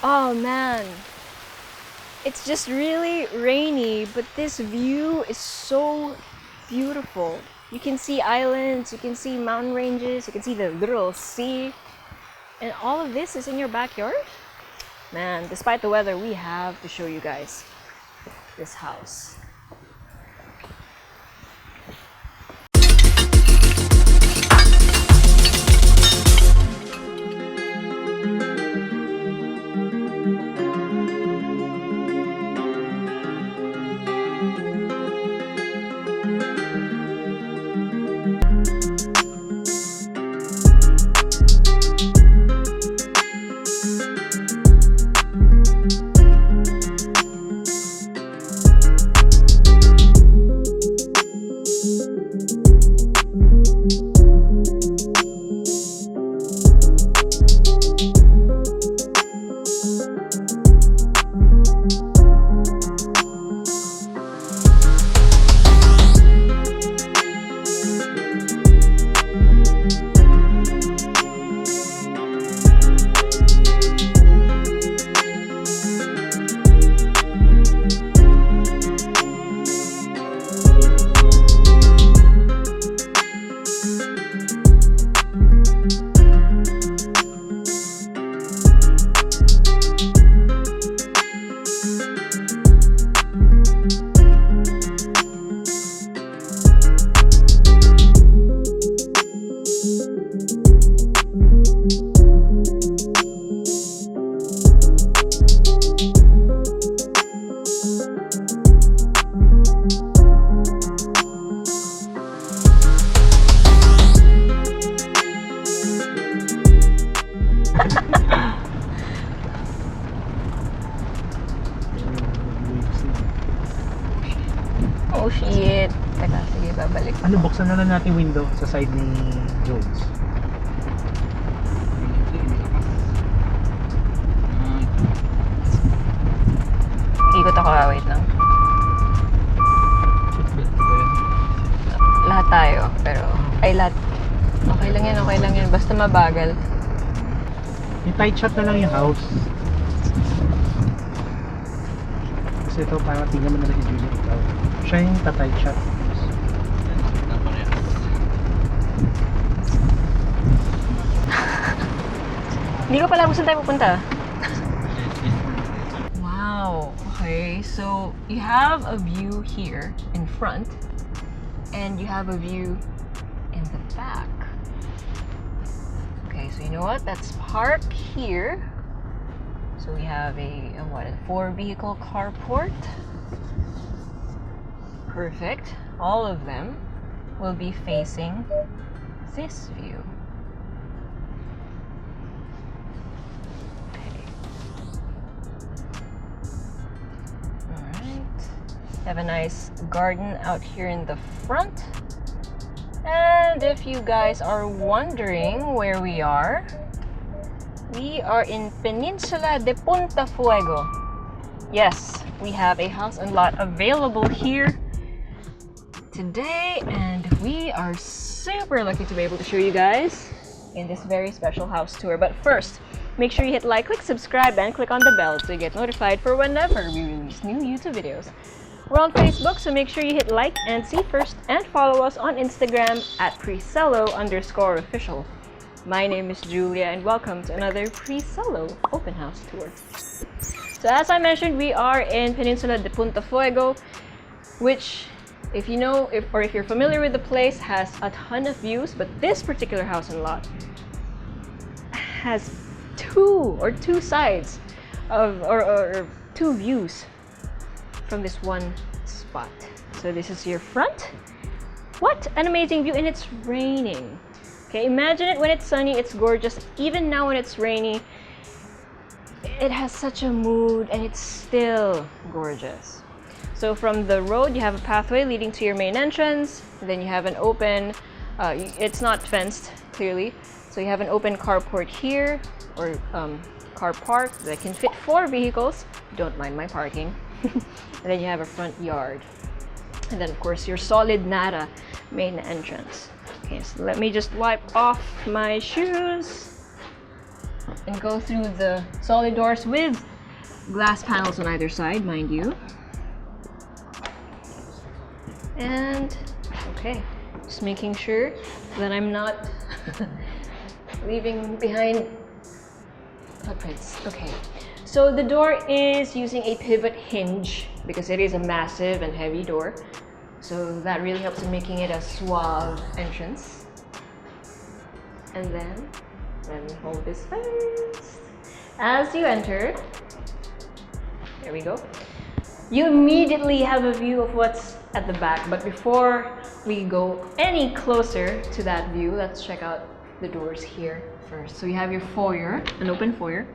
Oh man, it's just really rainy, but this view is so beautiful. You can see islands, you can see mountain ranges, you can see the literal sea, and all of this is in your backyard? Man, despite the weather, we have to show you guys this house. Oh shit. Teka, sige, babalik. Ano, buksan na lang natin window sa side ni Jones. Ikot ako, wait lang. Lahat tayo, pero... Ay, lahat. Okay lang yan. Basta mabagal. Yung tight shot na lang yung house. Kasi ito, parang tingnan mo na si Julia ikaw. Siya yung tight shot. Hindi ko pala kung saan tayo pupunta. Wow. Okay, so you have a view here in front and you have a view in the back. Okay, so you know what? Let's park here. So we have a 4-vehicle carport. Perfect. All of them will be facing this view. Have a nice garden out here in the front. And if you guys are wondering where we are in Peninsula De Punta Fuego. Yes, we have a house and lot available here today, and we are super lucky to be able to show you guys in this very special house tour. But first, make sure you hit like, click subscribe, and click on the bell so you get notified for whenever we release new YouTube videos. We're on Facebook, so make sure you hit like and see first, and follow us on Instagram at Presello_official. My name is Julia, and welcome to another Presello open house tour. So as I mentioned, we are in Peninsula De Punta Fuego, which, if you know, if you're familiar with the place, has a ton of views, but this particular house and lot has two sides of, or two views from this one spot. So this is your front. What an amazing view, and it's raining. Okay, imagine it when it's sunny, it's gorgeous. Even now when it's rainy, it has such a mood, and it's still gorgeous. So from the road, you have a pathway leading to your main entrance. And then you have an open, it's not fenced, clearly. So you have an open carport here, or car park that can fit 4 vehicles. Don't mind my parking. And then you have a front yard. And then of course your solid Narra main entrance. Okay, so let me just wipe off my shoes. and go through the solid doors with glass panels on either side, mind you. And okay, just making sure that I'm not leaving behind footprints. Okay, so the door is using a pivot hinge because it is a massive and heavy door. So that really helps in making it a suave entrance. And then, let me hold this first. As you enter, there we go. You immediately have a view of what's at the back. But before we go any closer to that view, let's check out the doors here first. So you have your foyer, an open foyer.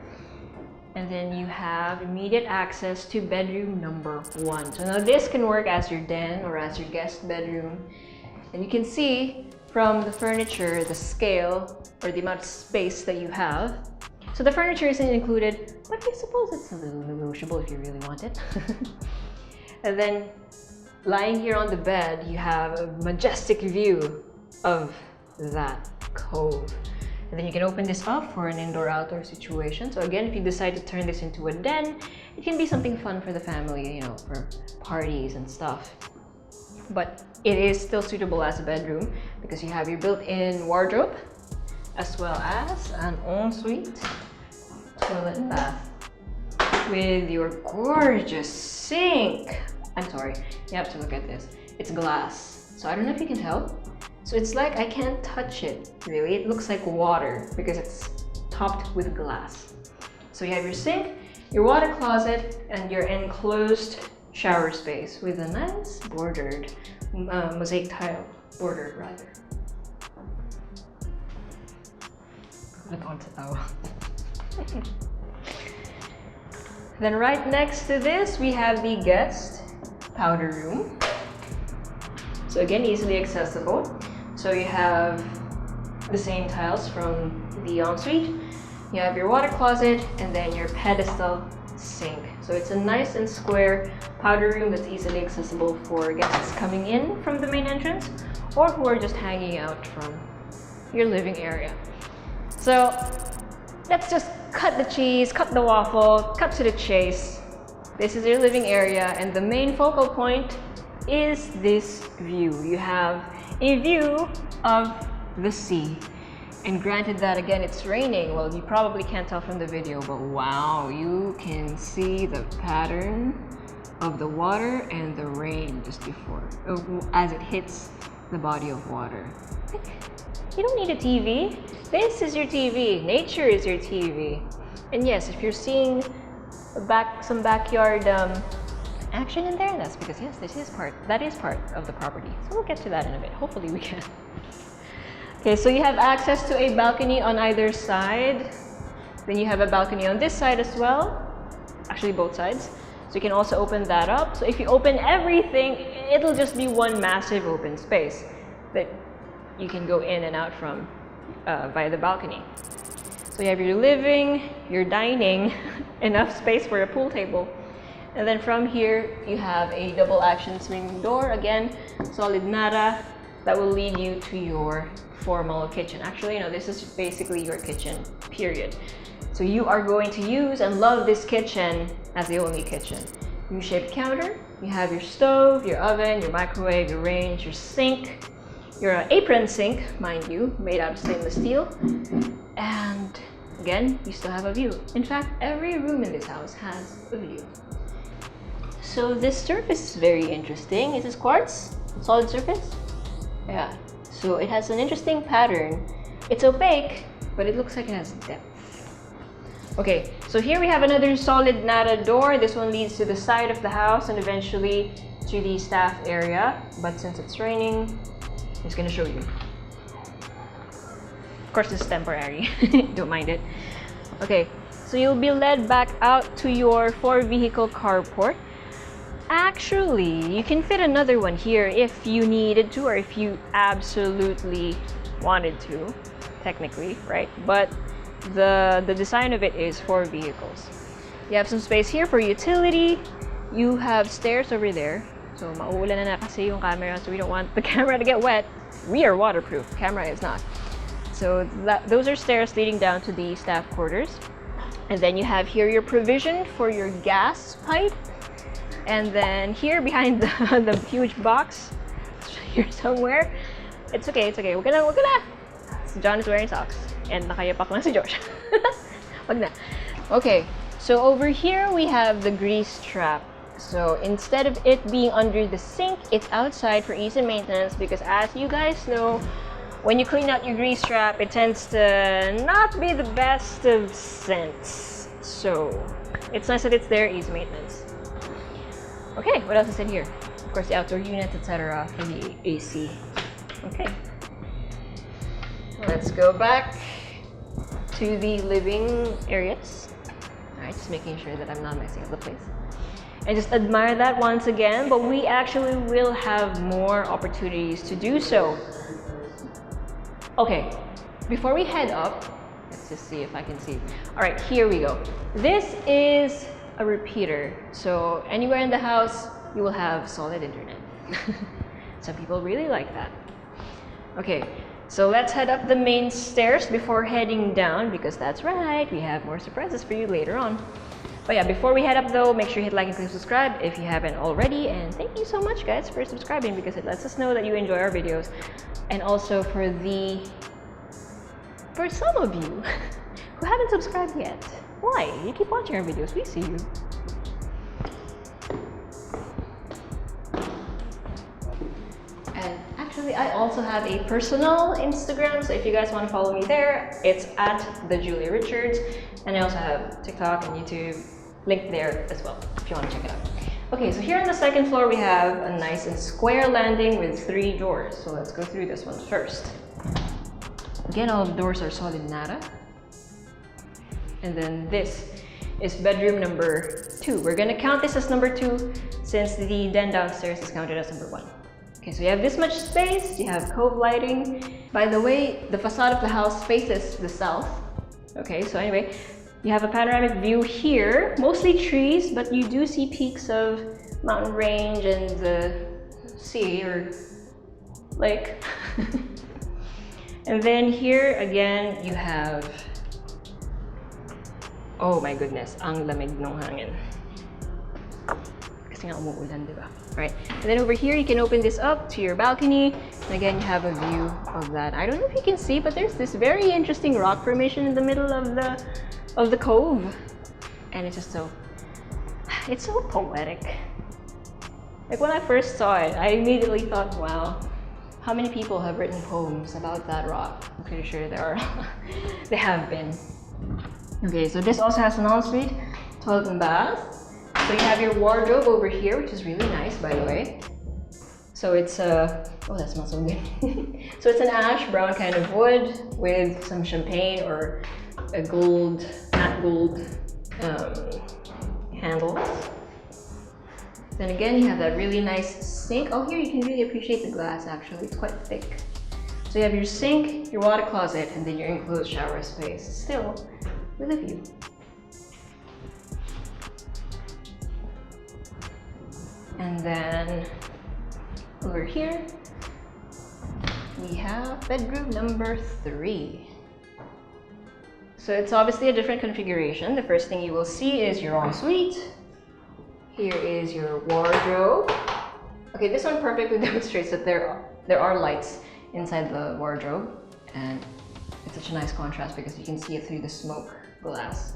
And then you have immediate access to bedroom number 1. So now this can work as your den or as your guest bedroom. And you can see from the furniture, the scale or the amount of space that you have. So the furniture isn't included, but I suppose it's a little negotiable if you really want it. And then lying here on the bed, you have a majestic view of that cove. And then you can open this up for an indoor-outdoor situation. So again, if you decide to turn this into a den, it can be something fun for the family, you know, for parties and stuff. But it is still suitable as a bedroom because you have your built-in wardrobe as well as an ensuite toilet and bath with your gorgeous sink. I'm sorry, you have to look at this. It's glass, so I don't know if you can tell. So it's like I can't touch it, really. It looks like water because it's topped with glass. So you have your sink, your water closet, and your enclosed shower space with a nice bordered mosaic tile, bordered rather. Then right next to this, we have the guest powder room. So again, easily accessible. So you have the same tiles from the ensuite. You have your water closet and then your pedestal sink. So it's a nice and square powder room that's easily accessible for guests coming in from the main entrance or who are just hanging out from your living area. So let's just cut the cheese, cut the waffle, cut to the chase. This is your living area and the main focal point is this view. You have a view of the sea. And granted that again it's raining, well you probably can't tell from the video, but wow, you can see the pattern of the water and the rain just before, as it hits the body of water. You don't need a TV. This is your TV. Nature is your TV. And yes, if you're seeing some backyard action in there, that's because yes, that is part of the property. So we'll get to that in a bit. Hopefully we can. Okay, so you have access to a balcony on either side. Then you have a balcony on this side as well. Actually, both sides. So you can also open that up. So if you open everything, it'll just be one massive open space that you can go in and out from via the balcony. So you have your living, your dining, enough space for a pool table. And then from here, you have a double action swing door. Again, solid Narra that will lead you to your formal kitchen. Actually, you know, this is basically your kitchen, period. So you are going to use and love this kitchen as the only kitchen. U-shaped counter, you have your stove, your oven, your microwave, your range, your sink, your apron sink, mind you, made out of stainless steel. And again, you still have a view. In fact, every room in this house has a view. So this surface is very interesting. Is this quartz? Solid surface? Yeah. So it has an interesting pattern. It's opaque, but it looks like it has depth. Okay, so here we have another solid Narra door. This one leads to the side of the house and eventually to the staff area. But since it's raining, I'm just gonna show you. Of course, this is temporary. Don't mind it. Okay, so you'll be led back out to your 4-vehicle carport. Actually, you can fit another one here if you needed to or if you absolutely wanted to, technically, right? But the design of it is 4 vehicles. You have some space here for utility. You have stairs over there. So mauulan na kasi yung camera, so we don't want the camera to get wet. We are waterproof, camera is not. So those are stairs leading down to the staff quarters. And then you have here your provision for your gas pipe. And then here behind the huge box, here somewhere. It's okay, it's okay. Wag na. So John is wearing socks. And nakayapak lang si Josh. Wag na. Okay, so over here we have the grease trap. So instead of it being under the sink, it's outside for ease and maintenance because as you guys know, when you clean out your grease trap, it tends to not be the best of scents. So it's nice that it's there, easy maintenance. Okay, what else is in here? Of course, the outdoor units, etc. for the AC. Okay. Let's go back to the living areas. Alright, just making sure that I'm not messing up the place. And just admire that once again, but we actually will have more opportunities to do so. Okay, before we head up, let's just see if I can see. All right, here we go. This is a repeater. So anywhere in the house, you will have solid internet. Some people really like that. Okay, so let's head up the main stairs before heading down because that's right, we have more surprises for you later on. But yeah, before we head up though, make sure you hit like and click subscribe if you haven't already. And thank you so much guys for subscribing because it lets us know that you enjoy our videos. And also for some of you who haven't subscribed yet. Why? You keep watching our videos, we see you. And actually, I also have a personal Instagram, so if you guys want to follow me there, it's at @thejuliarichards. And I also have TikTok and YouTube linked there as well, if you want to check it out. Okay, so here on the second floor, we have a nice and square landing with 3 doors. So let's go through this one first. Again, all the doors are solid Narra. And then this is bedroom number 2. We're gonna count this as number 2 since the den downstairs is counted as number 1. Okay, so you have this much space, you have cove lighting. By the way, the facade of the house faces the south. Okay, so anyway, you have a panoramic view here, mostly trees, but you do see peaks of mountain range and the sea or lake. And then here again, you have, oh my goodness, ang lamig ng hangin. Kasi nga umuulan, di ba? Right. And then over here, you can open this up to your balcony. And again, you have a view of that. I don't know if you can see, but there's this very interesting rock formation in the middle of the cove. And it's just it's so poetic. Like when I first saw it, I immediately thought, wow, how many people have written poems about that rock? I'm pretty sure there are. They have been. Okay, so this also has an ensuite, toilet and bath. So you have your wardrobe over here, which is really nice, by the way. So it's oh, that smells so good. So it's an ash brown kind of wood with some champagne or a matte gold handles. Then again, you have that really nice sink. Oh, here you can really appreciate the glass actually, it's quite thick. So you have your sink, your water closet, and then your enclosed shower space. Still with a view. And then over here, we have bedroom number 3. So it's obviously a different configuration. The first thing you will see is your ensuite. Here is your wardrobe. Okay, this one perfectly demonstrates that there are lights inside the wardrobe, and it's such a nice contrast because you can see it through the smoke glass.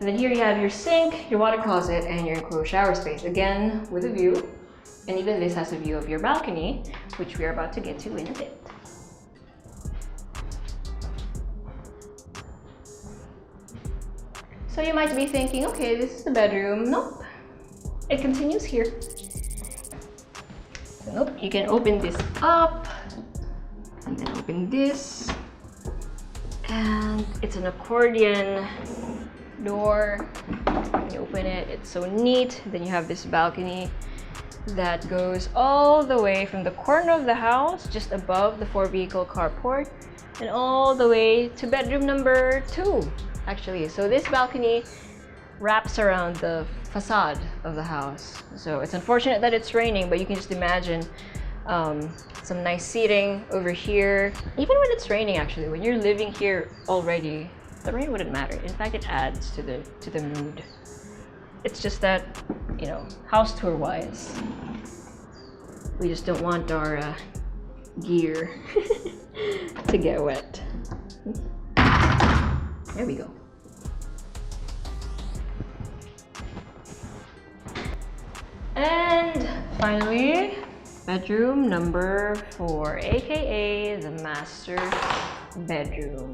And then here you have your sink, your water closet, and your enclosed shower space, again with a view. And even this has a view of your balcony, which we are about to get to in a bit. So you might be thinking, okay, this is the bedroom. Nope, it continues here. So nope, you can open this up, and then open this, and it's an accordion door. When you open it, it's so neat. Then you have this balcony that goes all the way from the corner of the house, just above the 4-vehicle carport, and all the way to bedroom number 2, actually. So this balcony wraps around the facade of the house. So it's unfortunate that it's raining, but you can just imagine Some nice seating over here. Even when it's raining, actually, when you're living here already, the rain wouldn't matter. In fact, it adds to the mood. It's just that, you know, house tour wise, we just don't want our gear to get wet. There we go. And finally, bedroom number 4, aka the master bedroom.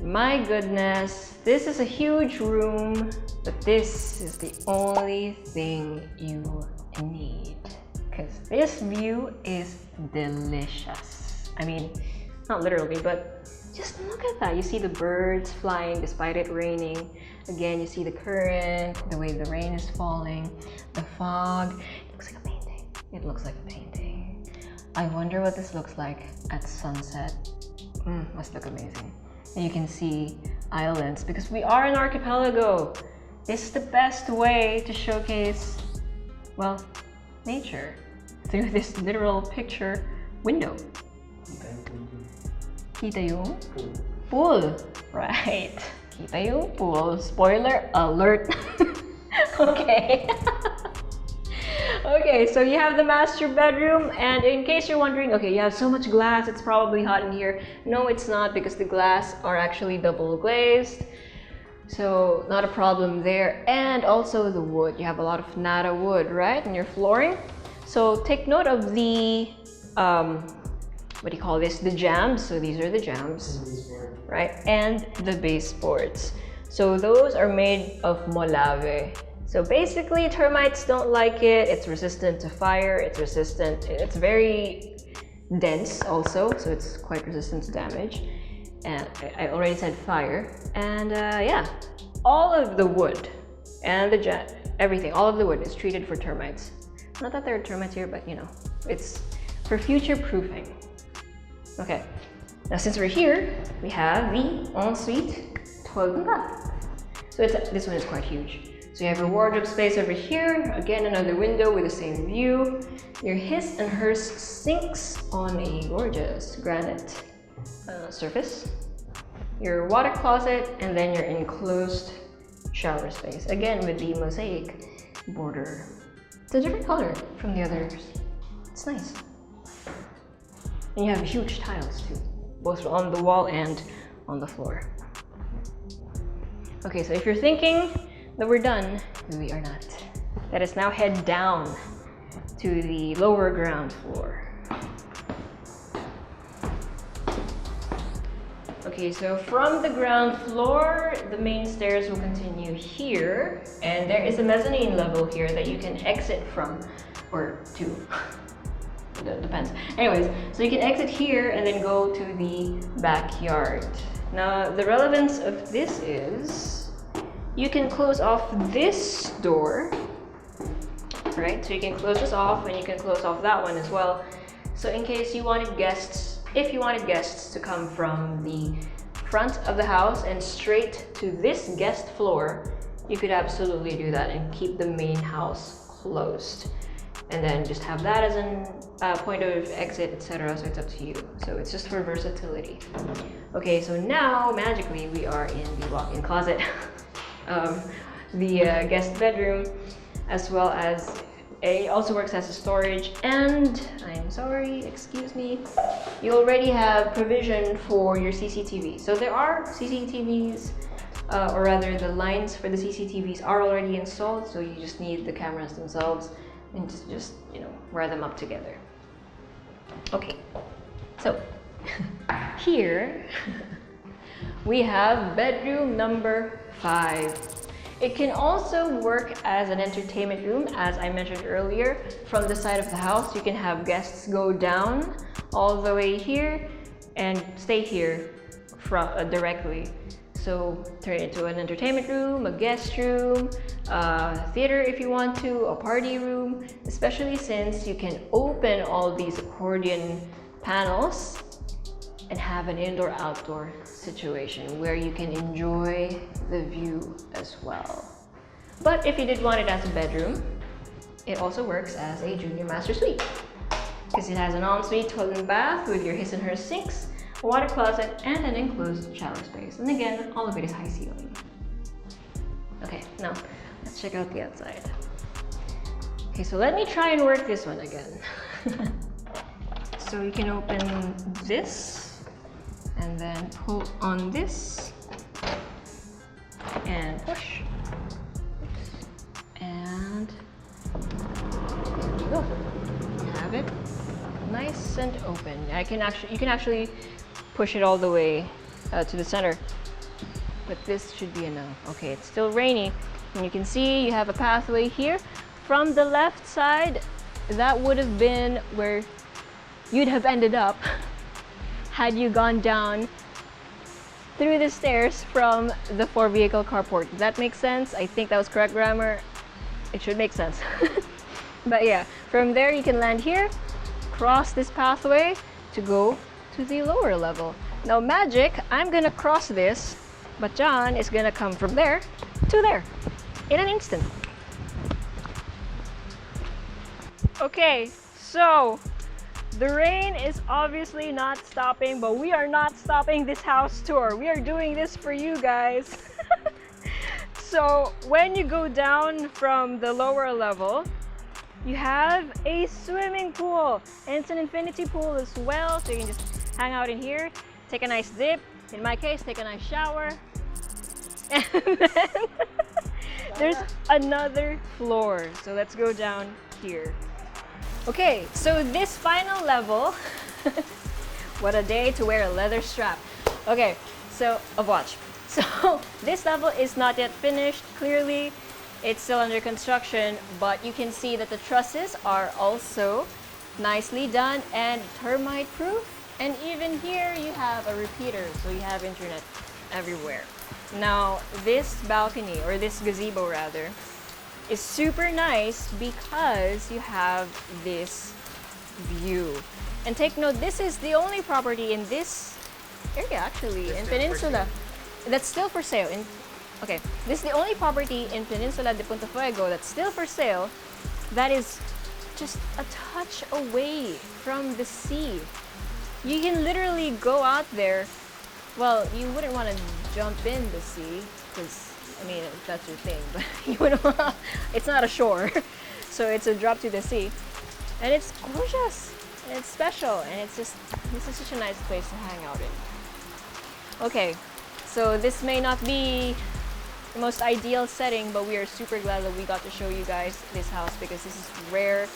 My goodness, this is a huge room, but this is the only thing you need, because this view is delicious. I mean, not literally, but just look at that. You see the birds flying despite it raining. Again, you see the current, the way the rain is falling, the fog. It looks like a painting. It looks like a painting. I wonder what this looks like at sunset. Must look amazing. And you can see islands because we are an archipelago. This is the best way to showcase, well, nature through this literal picture window. Kita yung pool. Right. Kita yung pool. Spoiler alert. Okay. Okay, so you have the master bedroom, and in case you're wondering, okay, you have so much glass, it's probably hot in here. No, it's not, because the glass are actually double glazed. So not a problem there. And also the wood. You have a lot of Narra wood, right, in your flooring. So take note of the what do you call this? The jambs. So these are the jambs, right? And the baseboards. So those are made of Molave. So basically, termites don't like it. It's resistant to fire. It's very dense also, so it's quite resistant to damage. And I already said fire. And yeah, all of the wood and everything, all of the wood is treated for termites. Not that there are termites here, but you know, it's for future proofing. Okay, now since we're here, we have the ensuite toilet. So this one is quite huge. So you have your wardrobe space over here. Again, another window with the same view. Your his and hers sinks on a gorgeous granite surface. Your water closet, and then your enclosed shower space. Again, with the mosaic border. It's a different color from the others. It's nice. And you have huge tiles too, both on the wall and on the floor. Okay, so if you're thinking that we're done, we are not. Let us now head down to the lower ground floor. Okay, so from the ground floor, the main stairs will continue here, and there is a mezzanine level here that you can exit from, or to. It depends. Anyways, so you can exit here and then go to the backyard. Now, the relevance of this is you can close off this door, right? So you can close this off, and you can close off that one as well. So in case you wanted guests, if you wanted guests to come from the front of the house and straight to this guest floor, you could absolutely do that and keep the main house closed. And then just have that as a point of exit, etc. So it's up to you. So it's just for versatility. Okay, so now magically we are in the walk-in closet. The guest bedroom, as well as it also works as a storage. And I'm sorry, excuse me, you already have provision for your CCTV. So there are CCTVs, or rather the lines for the CCTVs are already installed, so you just need the cameras themselves and just you know, wire them up together. Okay, so here we have bedroom number 5. It can also work as an entertainment room, as I mentioned earlier. From the side of the house, you can have guests go down all the way here and stay here directly. So turn it into an entertainment room, a guest room, a theater if you want to, a party room, especially since you can open all these accordion panels and have an indoor-outdoor situation where you can enjoy the view as well. But if you did want it as a bedroom, it also works as a junior master suite. because it has an ensuite toilet and bath with your his and her sinks, a water closet, and an enclosed shower space. And again, all of it is high ceiling. Okay, now let's check out the outside. Okay, so let me try and work this one again. So you can open this and then pull on this and push. And there you go. You have it nice and open. You can actually push it all the way to the center, but this should be enough. Okay, it's still rainy, and you can see you have a pathway here. From the left side, that would have been where you'd have ended up had you gone down through the stairs from the 4-vehicle carport. Does that make sense? I think that was correct grammar. It should make sense. But yeah, from there you can land here, cross this pathway to go to the lower level. Now magic, I'm gonna cross this, but John is gonna come from there to there in an instant. Okay, so the rain is obviously not stopping, but we are not stopping this house tour. We are doing this for you guys. So when you go down from the lower level, you have a swimming pool, and it's an infinity pool as well, so you can just hang out in here, take a nice dip, in my case take a nice shower, and then there's another floor, so let's go down here. Okay, so this final level, what a day to wear a leather strap. Okay, so watch. So this level is not yet finished, clearly. It's still under construction, but you can see that the trusses are also nicely done and termite proof. And even here you have a repeater, so you have internet everywhere. Now this balcony, or this gazebo rather, is super nice because you have this view. And take note, this is the only property in this area actually, in Peninsula, that's still for sale. Okay, this is the only property in Peninsula De Punta Fuego that's still for sale that is just a touch away from the sea. You can literally go out there. Well, you wouldn't want to jump in the sea because, I mean, that's your thing, but you wouldn't want, it's not a shore. So it's a drop to the sea. And it's gorgeous, and it's special, and it's just, this is such a nice place to hang out in. Okay, so this may not be the most ideal setting, but we are super glad that we got to show you guys this house because this is rare,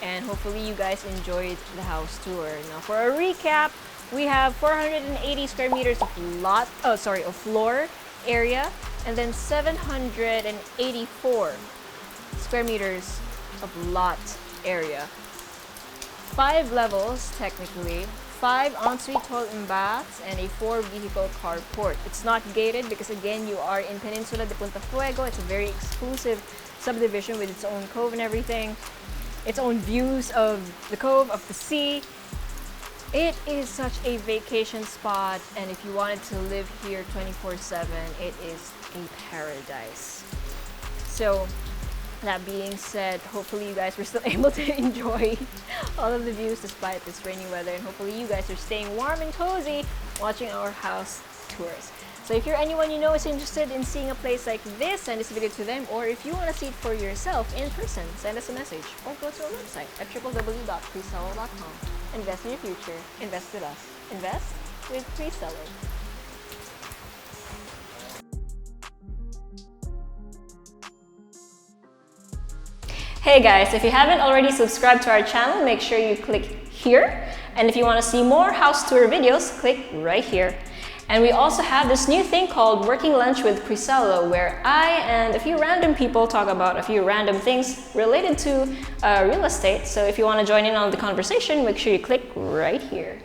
and hopefully you guys enjoyed the house tour. Now for a recap, we have 480 square meters of floor area, and then 784 square meters of lot area. 5 levels technically, 5 ensuite toilet and baths, and a 4-vehicle carport. It's not gated because again you are in Peninsula De Punta Fuego. It's a very exclusive subdivision with its own cove and everything, its own views of the cove, of the sea. It is such a vacation spot, and if you wanted to live here 24/7, it is a paradise. So that being said, hopefully you guys were still able to enjoy all of the views despite this rainy weather, and hopefully you guys are staying warm and cozy watching our house tours. So if you're anyone you know is interested in seeing a place like this, send this video to them, or if you want to see it for yourself in person, send us a message or go to our website at www.presello.com. Invest in your future. Invest with us. Invest with Presello. Hey guys, if you haven't already subscribed to our channel, make sure you click here. And if you want to see more house tour videos, click right here. And we also have this new thing called Working Lunch with Presello, where I and a few random people talk about a few random things related to real estate. So if you want to join in on the conversation, make sure you click right here.